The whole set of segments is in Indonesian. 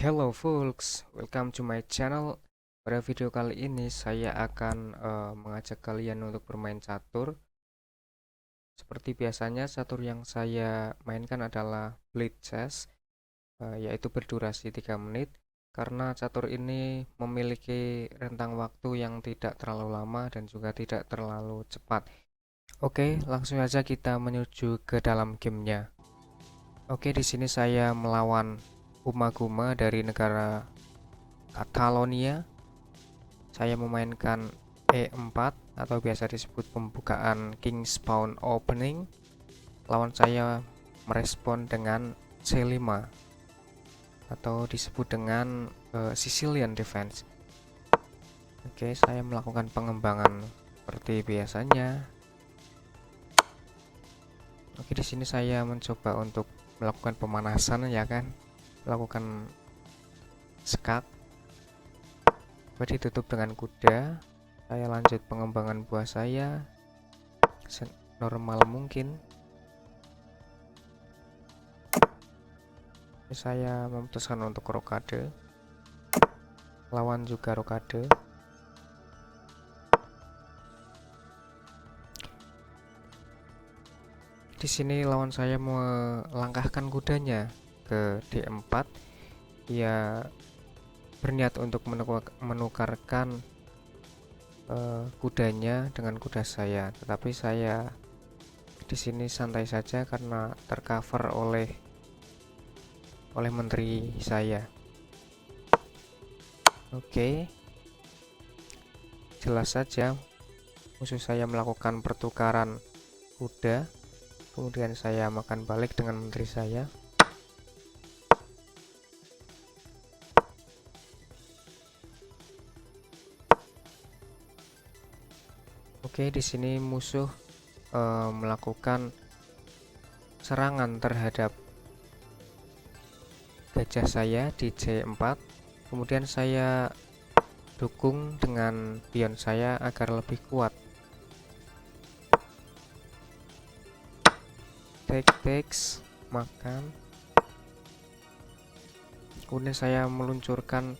Hello folks, welcome to my channel. Pada video kali ini saya akan mengajak kalian untuk bermain catur. Seperti biasanya catur yang saya mainkan adalah Blade Chess, yaitu berdurasi 3 menit. Karena catur ini memiliki rentang waktu yang tidak terlalu lama dan juga tidak terlalu cepat. Oke, langsung saja kita menuju ke dalam gamenya. Oke, di sini saya melawan Umaguma dari negara Catalonia. Saya memainkan E4 atau biasa disebut pembukaan King's Pawn Opening. Lawan saya merespon dengan C5 atau disebut dengan Sicilian Defense. Oke, saya melakukan pengembangan seperti biasanya. Oke, di sini saya mencoba untuk melakukan pemanasan, ya kan, melakukan skak. Ditutup dengan kuda. Saya lanjut pengembangan buah saya normal mungkin. Saya memutuskan untuk rokade. Lawan juga rokade. Di sini lawan saya melangkahkan kudanya ke D4. Ia berniat untuk menukarkan kudanya dengan kuda saya, tetapi saya di sini santai saja karena tercover oleh menteri saya. Oke, jelas saja musuh saya melakukan pertukaran kuda, kemudian saya makan balik dengan menteri saya. Oke, di sini musuh melakukan serangan terhadap gajah saya di C4. Kemudian saya dukung dengan pion saya agar lebih kuat. Takes, makan. Kemudian saya meluncurkan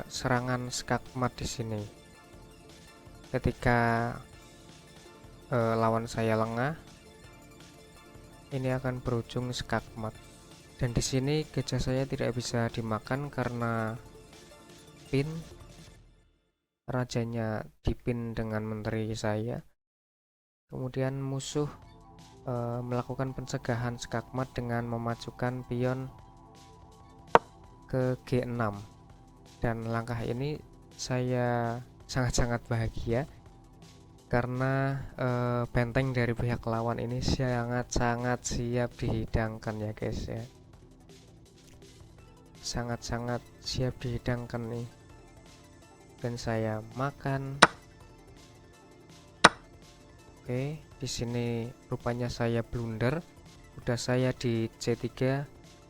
serangan skakmat di sini. Ketika lawan saya lengah, ini akan berujung skakmat. Dan di sini gajah saya tidak bisa dimakan karena pin. Rajanya dipin dengan menteri saya. Kemudian musuh melakukan pencegahan skakmat dengan memajukan pion ke G6. Dan langkah ini saya sangat-sangat bahagia karena benteng dari pihak lawan ini sangat-sangat siap dihidangkan ya guys ya. Sangat-sangat siap dihidangkan nih. Dan saya makan. Oke, di sini rupanya saya blunder. Udah saya di C3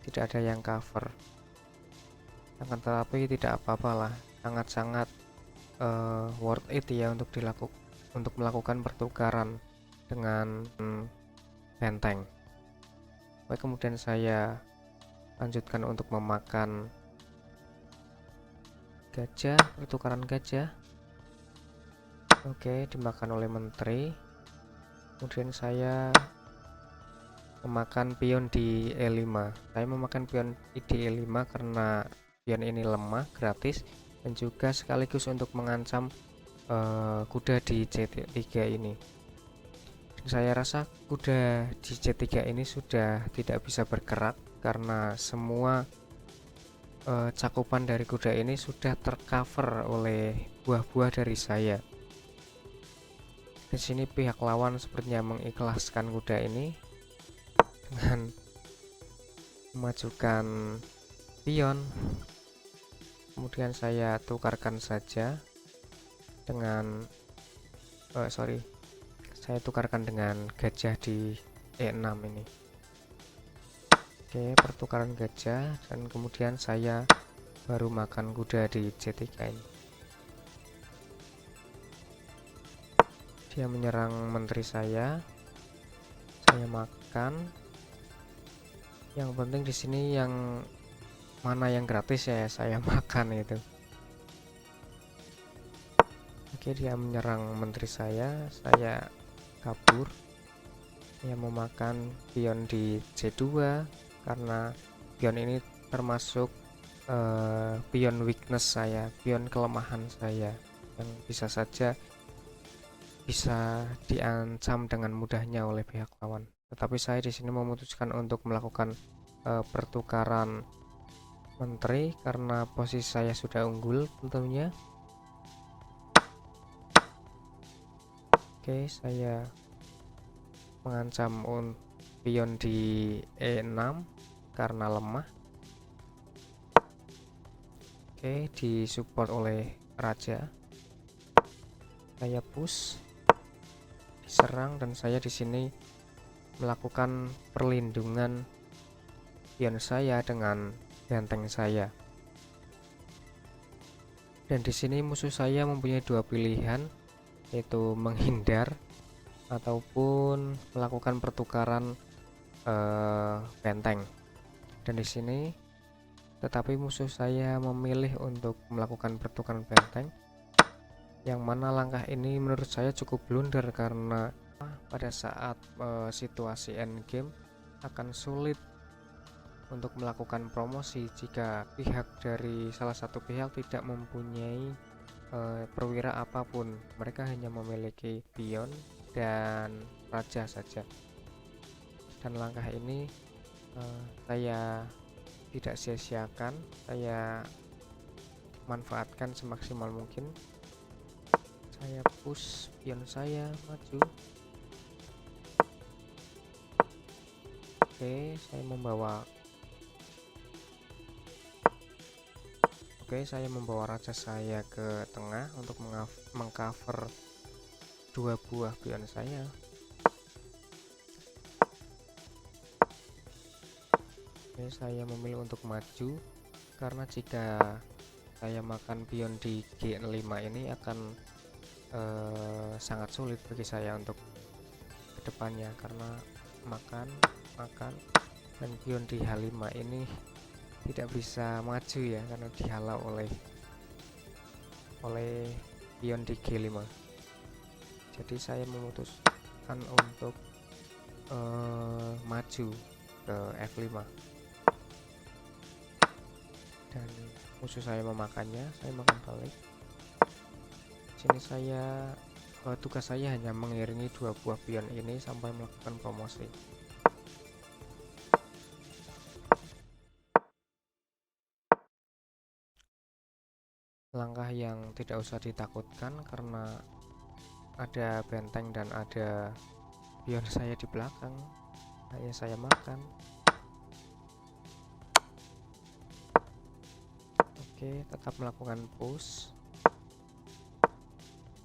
tidak ada yang cover. Akan tetapi tidak apa-apalah, sangat-sangat worth it ya untuk melakukan pertukaran dengan benteng. Baik, kemudian saya lanjutkan untuk memakan gajah, pertukaran gajah. Oke, dimakan oleh menteri. Kemudian saya memakan pion di E5. Saya memakan pion di E5 karena pion ini lemah, gratis, dan juga sekaligus untuk mengancam kuda di C3 ini. Saya rasa kuda di C3 ini sudah tidak bisa bergerak karena semua cakupan dari kuda ini sudah tercover oleh buah-buah dari saya. Di sini pihak lawan sepertinya mengikhlaskan kuda ini dengan memajukan pion. Kemudian saya tukarkan saja dengan saya tukarkan dengan gajah di E6 ini. Oke, pertukaran gajah, dan kemudian saya baru makan kuda di C3 ini. Dia menyerang menteri saya makan. Yang penting di sini yang mana yang gratis ya saya makan itu. Oke, dia menyerang menteri saya kabur. Dia memakan pion di C2 karena pion ini termasuk pion weakness saya, pion kelemahan saya yang bisa saja bisa diancam dengan mudahnya oleh pihak lawan. Tetapi saya di sini memutuskan untuk melakukan pertukaran menteri karena posisi saya sudah unggul tentunya. Oke, saya mengancam pion di E6 karena lemah. Oke, disupport oleh raja. Saya push, diserang, dan saya di sini melakukan perlindungan pion saya dengan benteng saya. Dan di sini musuh saya mempunyai dua pilihan, yaitu menghindar ataupun melakukan pertukaran benteng. Dan di sini tetapi musuh saya memilih untuk melakukan pertukaran benteng, yang mana langkah ini menurut saya cukup blunder karena pada saat situasi endgame akan sulit untuk melakukan promosi jika pihak dari salah satu pihak tidak mempunyai perwira apapun. Mereka hanya memiliki pion dan raja saja. Dan langkah ini saya tidak sia-siakan, saya manfaatkan semaksimal mungkin. Saya push pion saya maju. Oke, saya membawa raja saya ke tengah untuk mengcover dua buah pion saya. Oke, saya memilih untuk maju karena jika saya makan pion di G5 ini akan sangat sulit bagi saya untuk kedepannya, karena makan dan pion di H5 ini tidak bisa maju ya karena dihalau oleh pion di G5. Jadi saya memutuskan untuk maju ke F5 dan musuh saya memakannya, saya makan balik. Sini tugas saya hanya mengiringi dua buah pion ini sampai melakukan promosi. Langkah yang tidak usah ditakutkan karena ada benteng dan ada pion saya di belakang, hanya saya makan. Oke, tetap melakukan push.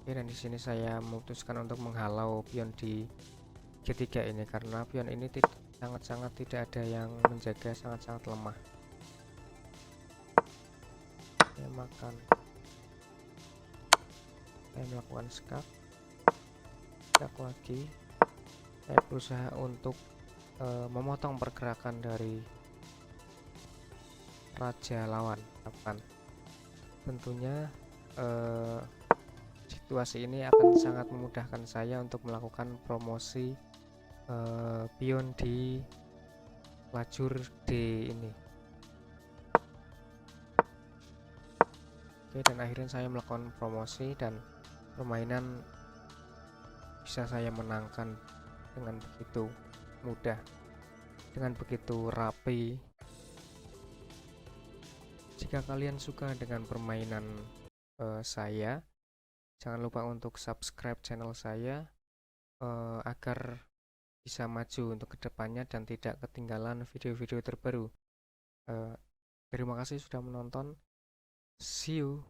Oke, dan di sini saya memutuskan untuk menghalau pion di G3 ini karena pion ini sangat-sangat tidak ada yang menjaga, sangat-sangat lemah. Saya makan. Saya melakukan skak lagi. Saya berusaha untuk memotong pergerakan dari raja lawan. Tentunya situasi ini akan sangat memudahkan saya untuk melakukan promosi pion di lajur D ini. Oke, dan akhirnya saya melakukan promosi dan permainan bisa saya menangkan dengan begitu mudah, dengan begitu rapi. Jika kalian suka dengan permainan saya, jangan lupa untuk subscribe channel saya agar bisa maju untuk kedepannya dan tidak ketinggalan video-video terbaru. Terima kasih sudah menonton. See you.